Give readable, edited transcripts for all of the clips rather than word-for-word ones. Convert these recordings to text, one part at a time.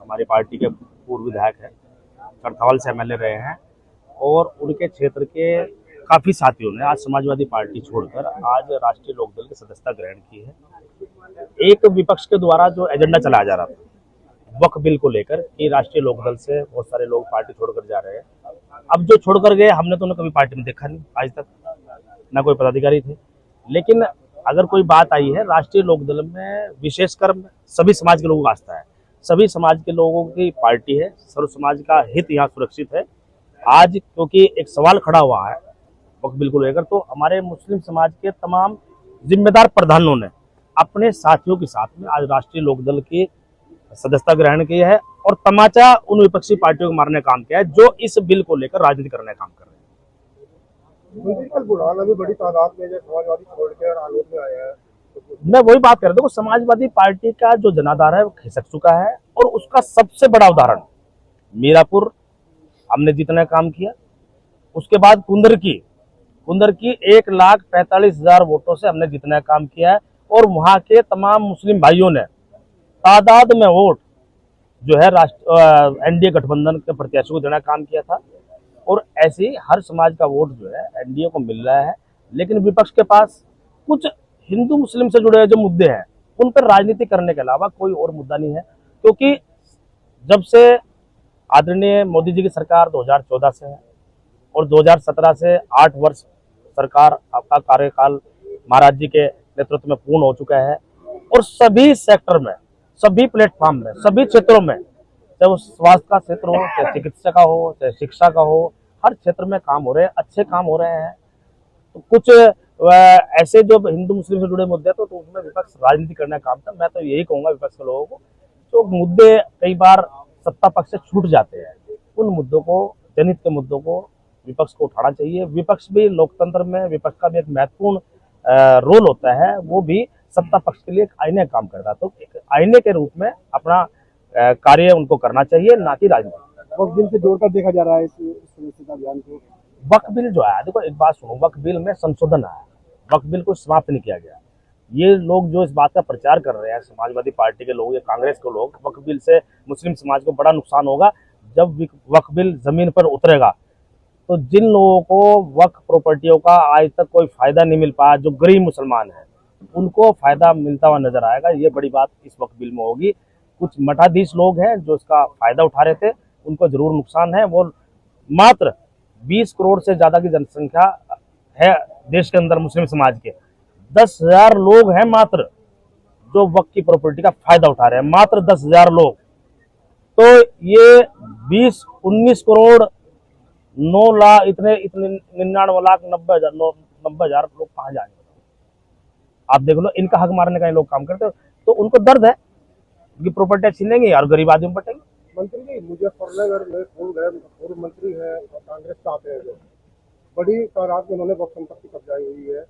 हमारी पार्टी के पूर्व विधायक हैं, करथावल से एमएलए रहे हैं और उनके क्षेत्र के काफ़ी साथियों ने आज समाजवादी पार्टी छोड़कर आज राष्ट्रीय लोकदल की सदस्यता ग्रहण की है। एक विपक्ष के द्वारा जो एजेंडा चलाया जा रहा था वक्फ बिल को लेकर कि राष्ट्रीय लोकदल से बहुत सारे लोग पार्टी छोड़कर जा रहे हैं, अब जो छोड़कर गए हमने तो उन्हें कभी पार्टी में देखा नहीं, आज तक ना कोई पदाधिकारी थे। लेकिन अगर कोई बात आई है राष्ट्रीय लोकदल में, विशेषकर सभी समाज के लोगों का आस्था है, सभी समाज के लोगों की पार्टी है, सर्व समाज का हित यहाँ सुरक्षित है। आज क्योंकि एक सवाल खड़ा हुआ है वक्फ बिल को लेकर, तो हमारे मुस्लिम समाज के तमाम जिम्मेदार प्रधानों ने अपने साथियों के साथ में आज राष्ट्रीय लोकदल की सदस्यता ग्रहण की है और तमाचा उन विपक्षी पार्टियों को मारने का काम किया है जो इस बिल को लेकर राजनीति करने का काम कर रहे हैं। कल बुढ़ाना भी बड़ी तादाद में समाजवादी छोड़ के और आलोक में आया है। मैं वही बात कर रहा हूँ, समाजवादी पार्टी का जो जनाधार है वो खिसक चुका है और उसका सबसे बड़ा उदाहरण मीरापुर हमने जितना काम किया, उसके बाद कुंदर की 1,45,000 वोटों से हमने जितना काम किया है और वहां के तमाम मुस्लिम भाइयों ने तादाद में वोट जो है एनडीए गठबंधन के प्रत्याशियों को देना काम किया था और ऐसे ही हर समाज का वोट जो है एनडीए को मिल रहा है। लेकिन विपक्ष के पास कुछ हिंदू मुस्लिम से जुड़े जो मुद्दे हैं उन पर राजनीति करने के अलावा कोई और मुद्दा नहीं है, क्योंकि जब से आदरणीय मोदी जी की सरकार 2014 से है और 2017 से 8 वर्ष सरकार आपका कार्यकाल महाराज जी के नेतृत्व में पूर्ण हो चुका है और सभी सेक्टर में, सभी प्लेटफॉर्म में, सभी क्षेत्रों में, चाहे वो स्वास्थ्य का क्षेत्र हो, चाहे चिकित्सा का हो, चाहे शिक्षा का हो, हर क्षेत्र में काम हो रहे हैं, अच्छे काम हो रहे हैं। तो कुछ ऐसे जो हिंदू मुस्लिम से जुड़े मुद्दे तो उसमें विपक्ष राजनीति करने का काम था। मैं तो यही कहूंगा विपक्ष के लोगों को, जो मुद्दे कई बार सत्ता पक्ष से छूट जाते हैं, उन मुद्दों को, जनहित के मुद्दों को विपक्ष को उठाना चाहिए। विपक्ष भी लोकतंत्र में, विपक्ष का भी एक महत्वपूर्ण रोल होता है, वो भी सत्ता पक्ष के लिए एक आईने काम करता है, तो एक आईने के रूप में अपना कार्य उनको करना चाहिए, ना कि राजनीति। वक्फ बिल से जोड़कर देखा जा रहा है इस सदस्यता अभियान को। वक्फ बिल जो है, देखो एक बात सुनो, वक्फ बिल में संशोधन आया, वक्फ बिल को समाप्त नहीं किया गया। ये लोग जो इस बात का प्रचार कर रहे हैं, समाजवादी पार्टी के लोग या कांग्रेस के लोग, वक्फ बिल से मुस्लिम समाज को बड़ा नुकसान होगा। जब वक्फ बिल जमीन पर उतरेगा तो जिन लोगों को वक्फ प्रॉपर्टियों का आज तक कोई फायदा नहीं मिल पाया, जो गरीब मुसलमान हैं, उनको फायदा मिलता हुआ नजर आएगा। ये बड़ी बात इस वक्फ बिल में होगी। कुछ मठाधीश लोग हैं जो इसका फायदा उठा रहे थे, उनको जरूर नुकसान है। वो मात्र 20 करोड़ से ज्यादा की जनसंख्या है देश के अंदर मुस्लिम समाज के, 10,000 लोग हैं मात्र जो वक्फ की प्रॉपर्टी का फायदा उठा रहे हैं, मात्र 10,000 लोग। तो ये 19 करोड़ 9 लाख इतने 99,90,000 लोग कहाँ जाएंगे? आप देख लो, इनका हक मारने का ये लोग काम करते हो, तो उनको दर्द है कि प्रॉपर्टी छीनेंगे और गरीब आदमी बटेंगे। मंत्री जी, मुजफ्फरनगर में पूर्व मंत्री है और कांग्रेस का आते हैं, जो बड़ी तादाद में उन्होंने वक्फ संपत्ति कब्जाई हुई है।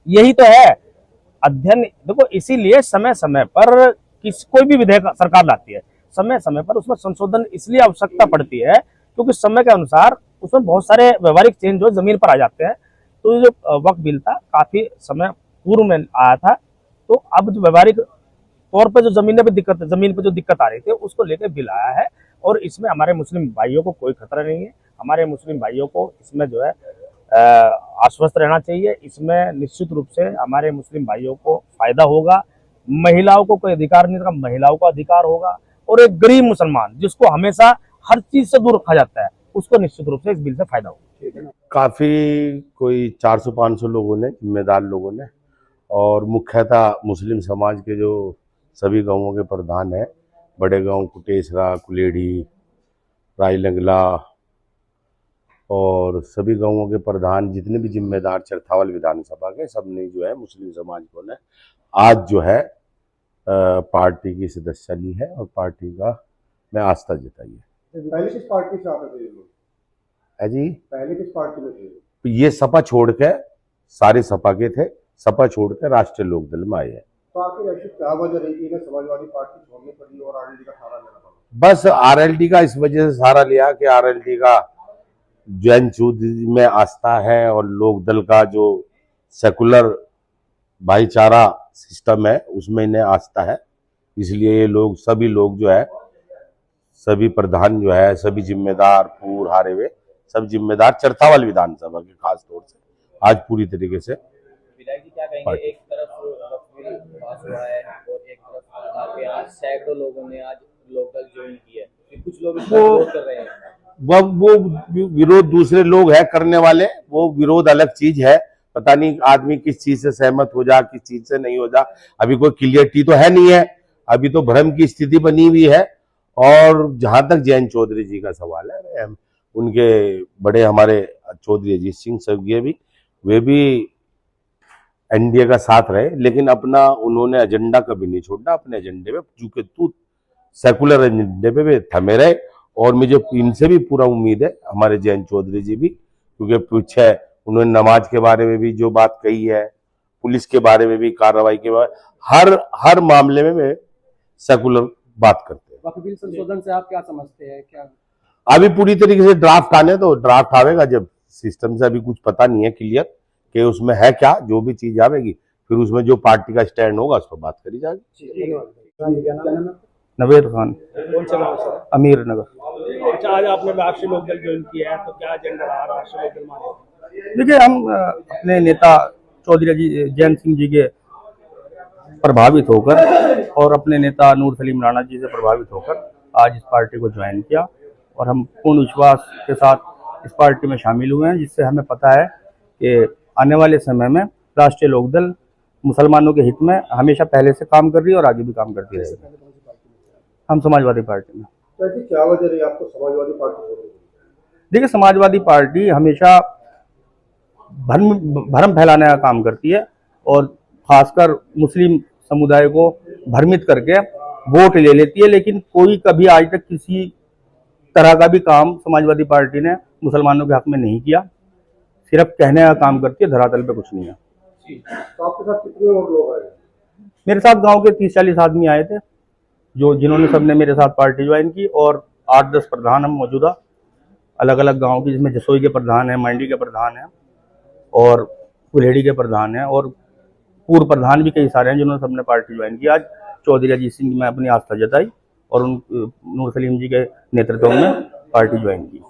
यही तो है अध्ययन। देखो, इसीलिए समय समय पर कोई भी विधेयक सरकार लाती है, समय समय पर उसमें संशोधन इसलिए आवश्यकता पड़ती है क्योंकि समय के अनुसार उसमें बहुत सारे व्यवहारिक चेंज जो जमीन पर आ जाते हैं। तो जो वक्फ बिल था काफी समय पूर्व में आया था, तो अब जो व्यवहारिक तौर पर जो जमीन पर जो दिक्कत आ रही थी उसको लेकर बिल आया है और इसमें हमारे मुस्लिम भाइयों को कोई खतरा नहीं है। हमारे मुस्लिम भाइयों को इसमें जो है आश्वस्त रहना चाहिए। इसमें निश्चित रूप से हमारे मुस्लिम भाइयों को फायदा होगा। महिलाओं को कोई अधिकार नहीं होगा, महिलाओं का अधिकार होगा और एक गरीब मुसलमान जिसको हमेशा हर चीज से दूर रखा जाता है, उसको निश्चित रूप से इस बिल से फायदा होगा। काफी कोई 400-500 लोगों ने, जिम्मेदार लोगों ने, और मुख्यतः मुस्लिम समाज के जो सभी गांवों के प्रधान हैं, बड़े गांव कुटेसरा, कुलेड़ी, रायलंगला और सभी गांवों के प्रधान, जितने भी जिम्मेदार चरथावल विधानसभा के, सब ने जो है मुस्लिम समाज को ने आज जो है पार्टी की सदस्यता ली है और पार्टी का में आस्था जताई है। पहले किस पार्टी से आते थे ये लोग? जी, पहले किस पार्टी में थे? ये सपा छोड़ के, सारे सपा के थे, सपा छोड़ के राष्ट्रीय लोकदल में आए हैं। तो आखिर ऐसी क्या वजह रही कि इन्हें समाजवादी पार्टी छोड़नी पड़ी और आरएलडी का सहारा लेना पड़ा? बस आरएलडी का इस वजह से सहारा लिया कि आरएलडी का जैन चूद में आस्था है और लोकदल का जो सेकुलर भाईचारा सिस्टम है उसमें इन्हें आस्था है। इसलिए ये लोग सभी लोग जो है, सभी प्रधान जो है, सभी जिम्मेदार पूर हारे हुए सब जिम्मेदार चरथावाल विधानसभा के खास तौर से आज पूरी तरीके से। विधायक जी क्या कहेंगे, एक तरफ वक्फ बिल पास हुआ है और एक तरफ यहाँ पे आज सैकड़ों लोगों ने आज लोकल ज्वाइन किया है, फिर कुछ लोग इसका विरोध कर रहे हैं। वो विरोध दूसरे लोग है करने वाले, वो विरोध अलग चीज है। पता नहीं आदमी किस चीज से सहमत हो जा, किस चीज से नहीं हो जा, अभी कोई क्लियरिटी तो है नहीं है, अभी तो भ्रम की स्थिति बनी हुई है। और जहां तक जयंत चौधरी जी का सवाल है, उनके बड़े हमारे चौधरी अजीत सिंह स्वर्गीय भी, वे भी एनडीए का साथ रहे, लेकिन अपना उन्होंने एजेंडा कभी नहीं छोड़ा, अपने एजेंडे पे चूंकि तू सेकुलर एजेंडे पे वे थमे रहे। और मुझे इनसे भी पूरा उम्मीद है, हमारे जयंत चौधरी जी भी, क्योंकि पीछे उन्होंने नमाज के बारे में भी जो बात कही है, पुलिस के बारे में भी, कार्रवाई के बारे हर मामले में वे सेकुलर बात करते हैं। वक्फ बिल संशोधन से आप क्या समझते हैं? क्या अभी पूरी तरीके से ड्राफ्ट आने तो ड्राफ्ट आवेगा, जब सिस्टम से अभी कुछ पता नहीं है क्लियर कि उसमें है क्या, जो भी चीज आवेगी फिर उसमें जो पार्टी का स्टैंड होगा उस पर बात करी जाएगी। नवेद खान, कौन सा गाँव सर? अमीर नगर। अच्छा, आज आपने राष्ट्रीय लोकदल ज्वाइन किया है, तो क्या एजेंडा रहा राष्ट्रीय लोकदल माने? देखिए, हम अपने नेता चौधरी जी जयंत सिंह जी के प्रभावित होकर और अपने नेता नूर सलीम राणा जी से प्रभावित होकर आज इस पार्टी को ज्वाइन किया और हम पूर्ण विश्वास के साथ इस पार्टी में शामिल हुए हैं, जिससे हमें पता है कि आने वाले समय में राष्ट्रीय लोकदल मुसलमानों के हित में हमेशा पहले से काम कर रही है और आगे भी काम करती रहेगी। हम समाजवादी पार्टी में। क्या वजह रही आपको समाजवादी पार्टी छोड़ने की? देखिए, समाजवादी पार्टी हमेशा भ्रम फैलाने का काम करती है और खासकर मुस्लिम समुदाय को भ्रमित करके वोट ले लेती है, लेकिन कोई कभी आज तक किसी तरह का भी काम समाजवादी पार्टी ने मुसलमानों के हक में नहीं किया। सिर्फ कहने का काम करती है, धरातल पे कुछ नहीं है। तो आपके साथ कितने और लोग आए? मेरे साथ गांव के 30-40 आदमी आए थे, जिन्होंने सबने मेरे साथ पार्टी ज्वाइन की, और 8-10 प्रधान हम मौजूदा अलग अलग गांव की, जिसमें जसोई के प्रधान हैं, मंडी के प्रधान हैं और कुल्हेड़ी के प्रधान हैं और पूर्व प्रधान भी कई सारे हैं, जिन्होंने सबने पार्टी ज्वाइन की। आज चौधरी अजीत सिंह में अपनी आस्था जताई और उन नूर सलीम जी के नेतृत्व में पार्टी ज्वाइन की।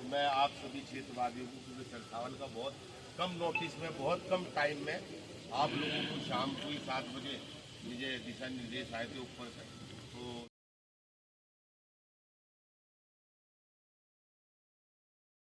मैं आप सभी क्षेत्रवादियों को, क्योंकि चरथावल का बहुत कम नोटिस में, बहुत कम टाइम में आप लोगों को शाम को ही 7 बजे मुझे दिशा निर्देश आए थे ऊपर से,